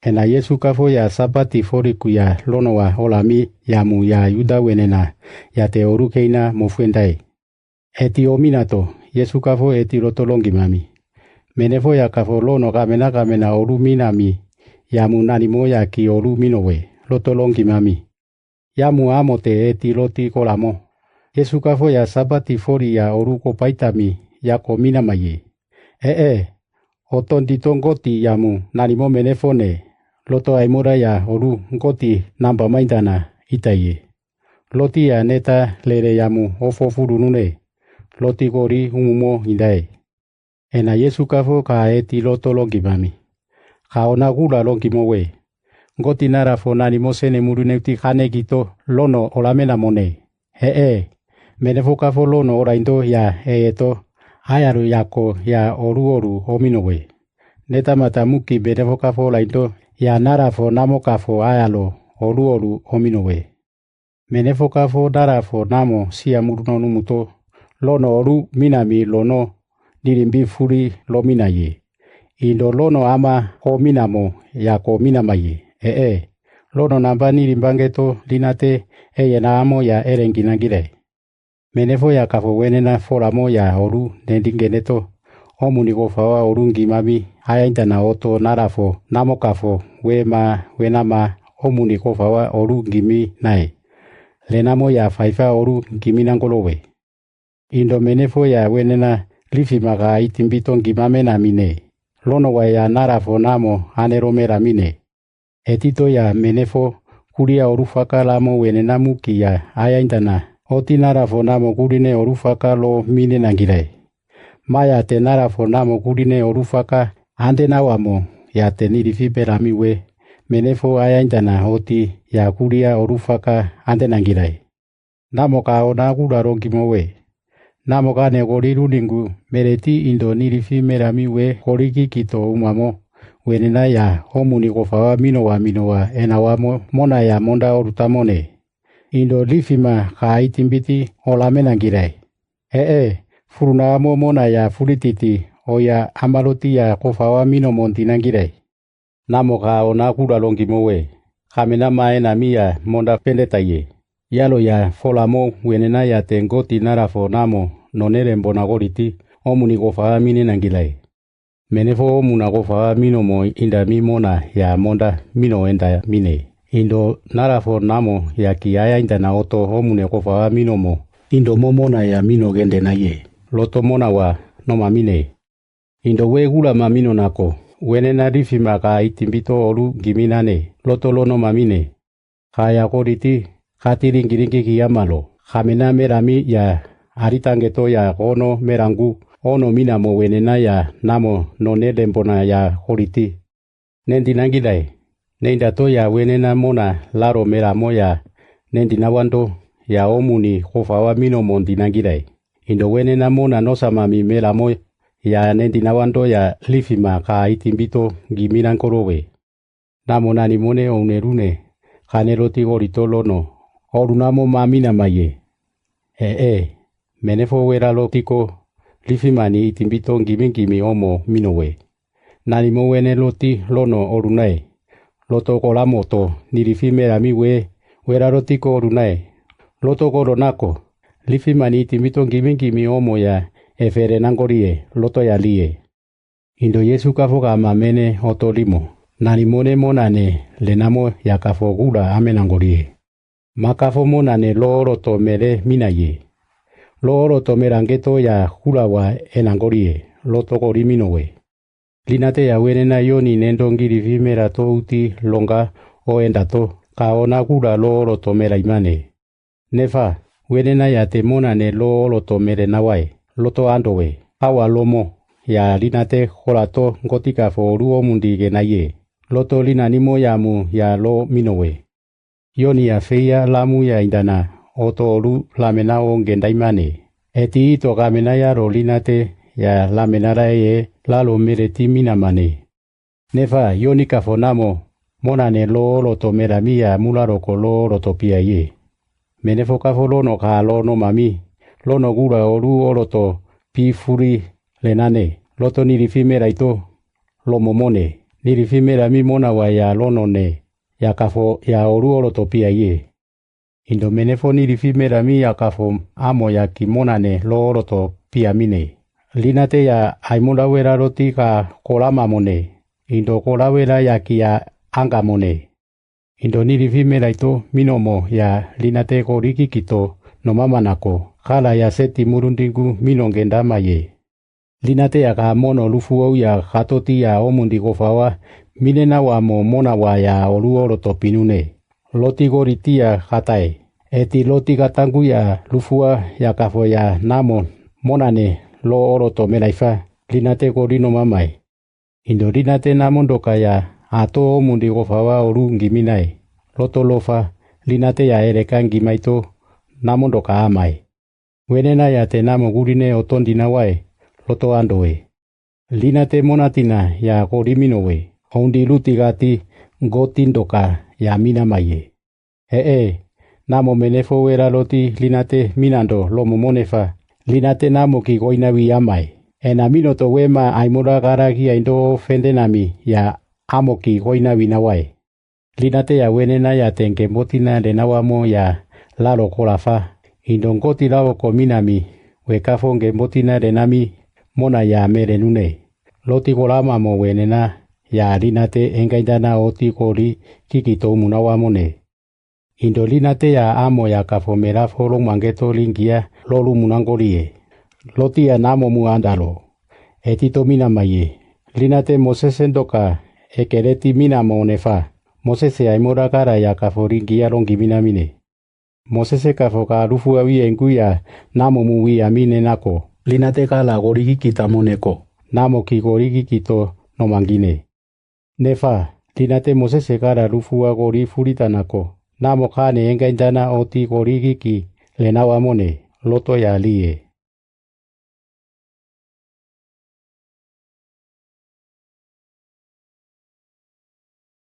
Ena Yesu kafo ya sabati foriku ya lono wa olami ya mu ya yuda wenena ya te orukeina mofuendai. Eti ominato Yesu kafo eti rotolongi mami. Menefo ya kafo lono kamena oru minami ya mu nanimo ya ki oru minowe rotolongi mami. Ya mu amote eti roti kolamo. Yesu kafo ya sabati fori ya oru kopaitami ya komina maye. Otondi tongoti ya mu nanimo menefone. Loto aimora ya oru ngoti namba maindana itaye. Loti ya neta lere yamu ofofuru nune. Loti gori umumo indai. Ena Yesu kafo ka eti loto longi mami. Ka ona gula longi mowe. Ngoti nara fo nani mosene muruneuti kane gito lono olamena mone. Menefo kafo lono ora indo ya eto. Ayaru yako ya oru hominowe. Neta mata muki menefo kafo la indo. Ya nara fo namo kafo ayalo oru hominowe. Menefo kafo nara fo namo siya muruno numuto. Lono oru minami lono nirimbi furi lo minaye. Indo lono ama ho minamo ya ko minamaye. Lono namba nirimbangeto linate na amo ya erenginagire. Menefo ya kafo wenena foramo ya oru nendingeneto. Omuni gofawa orungi mami ayaintana oto narafo namo kafo wenama omuni gofawa orungi mi nae. Lenamo ya faifa oru gimi nangolowe. Indo menefo ya wenena lifimaga itimbito ngimame na mine. Lono wa ya narafo namo aneromera mine. Etito ya menefo kuria orufaka lamo wenena muki ya ayaintana. Oti narafo namo kurine orufaka lo mine nangire. Maya te nara fo namo kurine orufaka ande nawamo ya te nirifi beramiwe menefo ayaintana oti ya kuria orufaka ande nangirai. Namo ka ona gura rongi mowe. Namo ka negori runingu mereti indo nirifi meramiwe horiki kito umamo wenena ya homuni gofawa minowa enawamo mona ya monda orutamone. Indo lifima ka itimbiti olame nangirai. Furuna amo mona ya furititi oya amaloti ya kofawa mino montinangire. Namo ka ona kura longi mowe. Kamena mae na mia monda pendetaye. Yalo ya folamo wenena ya tengoti narafo namo nonere mbona goriti omuni kofawa mine nangilai. Menefo omuna kofawa mino mo inda mi mona ya monda mino enda mine. Indo narafo namo ya kiaya inda na oto omune kofawa mino mo. Indo momona ya mino gende na ye. Loto mona wa no mamine. Indo we gula mamino nako. Wenena rifima ka itimbito oru giminane. Loto lono mamine. Kaya koriti. Katiringiringi kiyamalo. Kamena merami ya aritangeto ya ono merangu. Ono minamo wenena ya namo none lembona ya koriti. Nendi nangidai. Nendato ya wenena mona laro meramo ya. Nendi nawando ya omuni kofawa mino mondi nangidai. Indo wenena mona nosamami melamo ya nendi nawando ya lifima ka itimbito giminan korowe. Namo nani mone onerune kaneroti gorito lono orunamo mamina maye. Menefo wera lotiko lifima ni itimbito gimi omo minowe. Nani mo wene loti lono orunae. Loto kolamoto nirifimera miwe wera lotiko orunae. Loto koronako. Lifima ni itimbito gimi omo ya efere nangorie loto ya lie. Indo Yesu kafo kama mene otolimo. Nani mone monane lenamo ya kafo gula amenangorie. Makafo monane loro to mere minaye. Loro to merangeto ya hula wa enangorie loto gori minowe. Linate ya wenena yoni nendongiri vimera to uti longa o endato kaona gula loro to mera imane. Nefa. Wenena ya te mona ne loto mere nawai, loto andowe, awa lomo, ya linate holato ngotika fo ruo mundige na ye, loto lina nimo ya mu ya lo minowe. Yoni ya feia lamu ya indana, oto oru lamena o ngendaimane. Eti ito kamena ya ro linate ya lamenara ye lalo mereti minamane. Nefa yoni kafo namo, mona ne loto merami ya mularoko loto pia ye. Menefo kafo lono ka lono mami. Lono gura oru oroto pi furi lenane. Loto nirifimera ito lo momone. nirifimera mi mona wa ya lonone ya kafo ya oru orotopia ye. Indo menefo nirifimera mi ya kafo amo ya kimonane lo orotopia mine. Linate ya aimura wera roti ka kolama mone. Indo kolawera ya kia anga mone. Indo nirifimera ito minomo ya linate koriki kito no mamanako. Kala ya seti murundingu minongenda ye. Linate ya ka mono lufuo ya katoti ya omundi gofawa minena wa mo mona wa ya olu orotopinune. Loti goriti ya katae. Eti loti katangu ya lufua ya kafo ya namo monane lo oroto melaifa linate korino mamai. Indo linate namondoka ya ato omundi gofawa olu ngiminai. Loto lofa linate ya ereka ngimaito namondoka amai. Wenena ya te namo gurine otondina wae loto andoe. Linate monatina ya koriminowe. Ondi lutigati gotindoka ya mina maye. Namo menefo wera loti linate minando lomo monefa. Linate namo ki goinawi amai. Ena minoto wema aimura garagi aindo fendenami ya amo ki goinawi nawai. Linate ya wenena ya tenke motina lenawamo ya lalo kolafa. Indongoti lao kominami wekafonge motina lenami mona ya merenune. Loti kolama mo wenena ya linate engaidana oti koli kikito munawamone. Indo linate ya amo ya kafomera folo mangeto lingia lolu munangolie. Loti ya namo muandalo. Etito minamaye. Linate Moses endoka ekereti minamo nefa. Moses aimora kara ya kaforingia longi minamine. Moses kafoka alufu awi enguya namo muwi amine nako. Linate kala gorigi kita moneko. Namo ki gorigi kito no mangine. Nefa, linate Moses kara alufu agori furita nako. Namo kane engaindana oti gorigi ki lenawa mone. Loto ya liye.